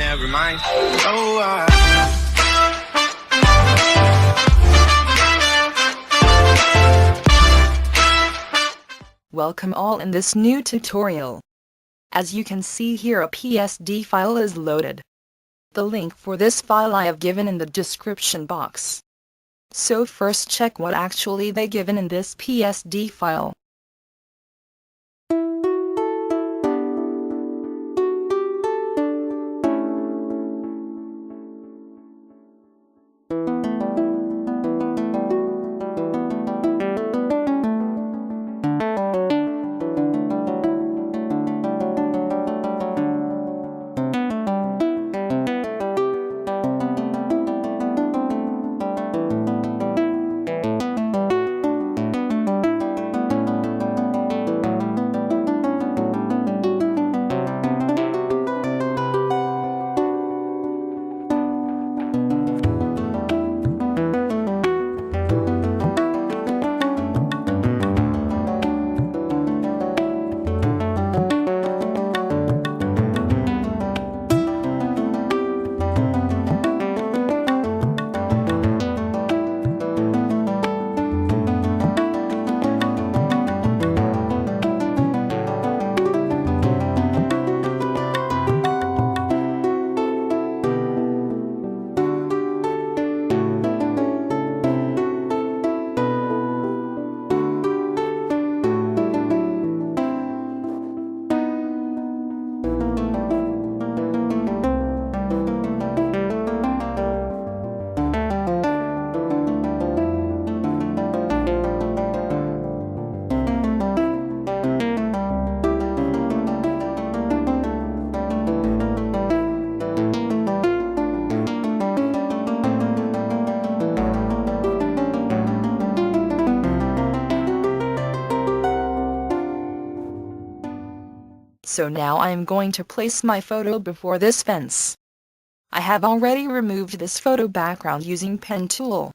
never mind. Oh, Welcome all in this new tutorial. As you can see here, a PSD file is loaded. The link for this file I have given in the description box. So first check what actually they given in this PSD file. So now I am going to place my photo before this fence. I have already removed this photo background using pen tool.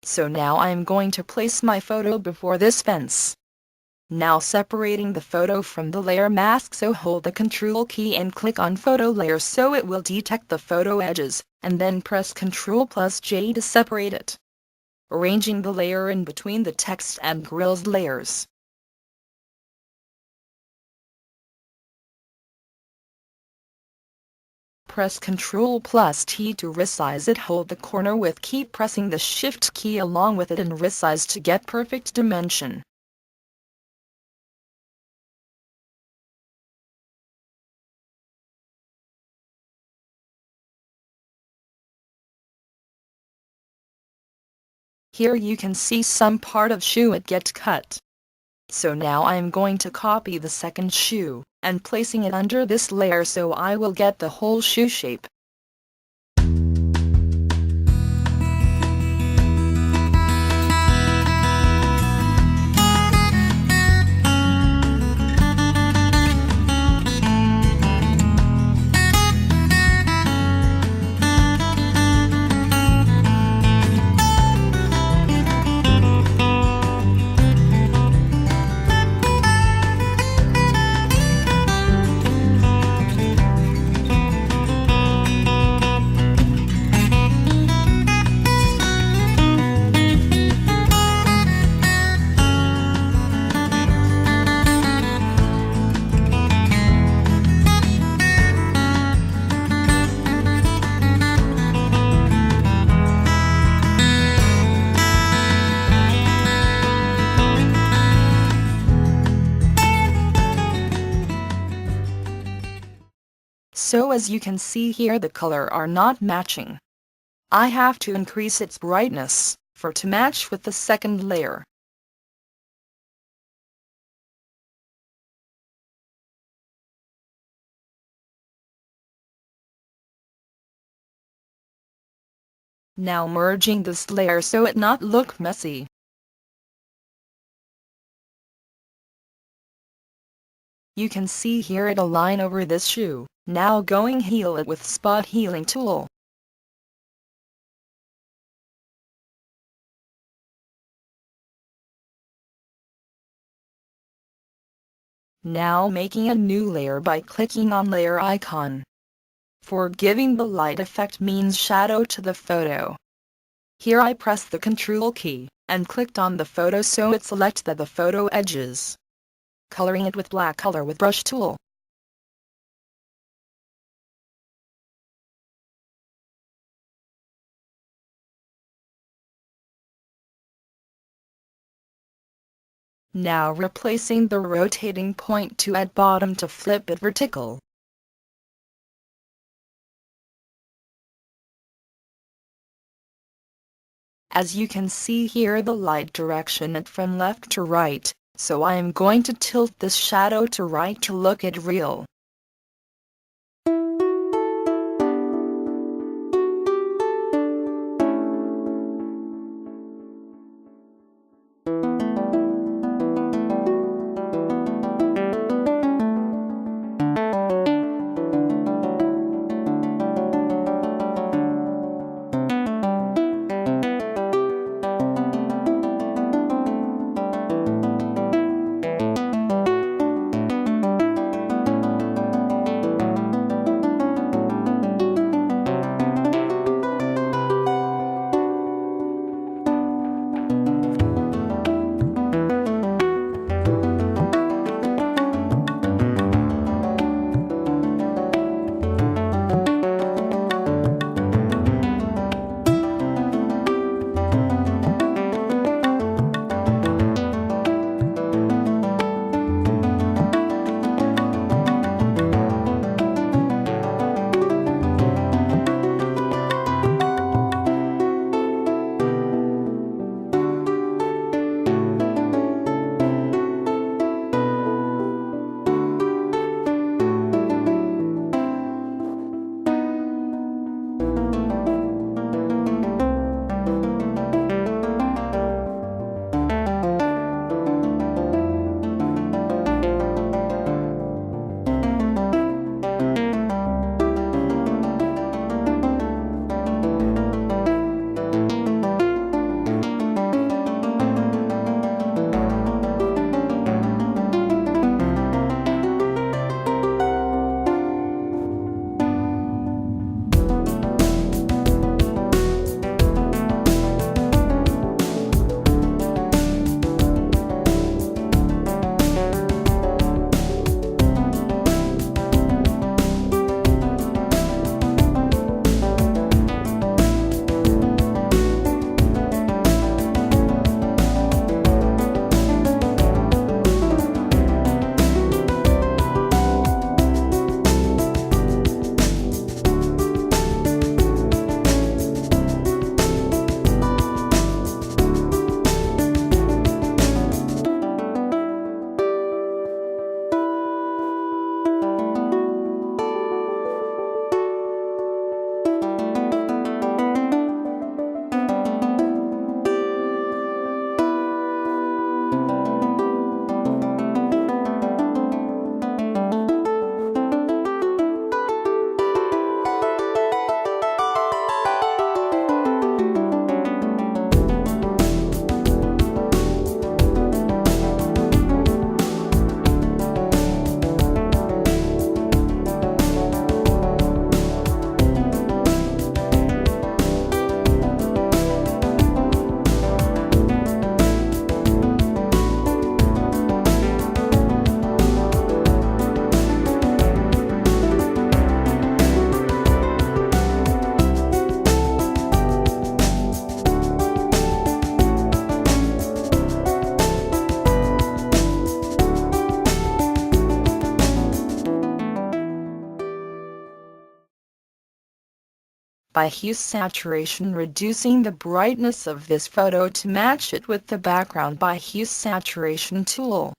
So now I am going to place my photo before this fence. Now separating the photo from the layer mask, so hold the Ctrl key and click on photo layer so it will detect the photo edges, and then press Ctrl+J to separate it. Arranging the layer in between the text and grills layers. Press Ctrl+T to resize it. Hold the corner with keep pressing the Shift key along with it and resize to get perfect dimension. Here you can see some part of shoe it get cut. So now I am going to copy the second shoe, and placing it under this layer so I will get the whole shoe shape. So as you can see here, the color are not matching. I have to increase its brightness to match with the second layer. Now merging this layer so it not look messy. You can see here it align over this shoe. Now going heal it with spot healing tool. Now making a new layer by clicking on layer icon. for giving the light effect means shadow to the photo. Here I press the Ctrl key, and clicked on the photo so it selects the photo edges. Coloring it with black color with brush tool. Now replacing the rotating point to at bottom to flip it vertical. As you can see here, the light direction it from left to right, so I am going to tilt this shadow to right to look it real. By hue saturation, reducing the brightness of this photo to match it with the background by hue saturation tool.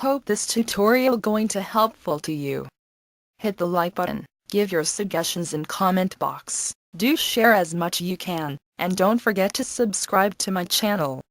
Hope this tutorial going to helpful to you. Hit the like button, give your suggestions in comment box, do share as much you can, and don't forget to subscribe to my channel.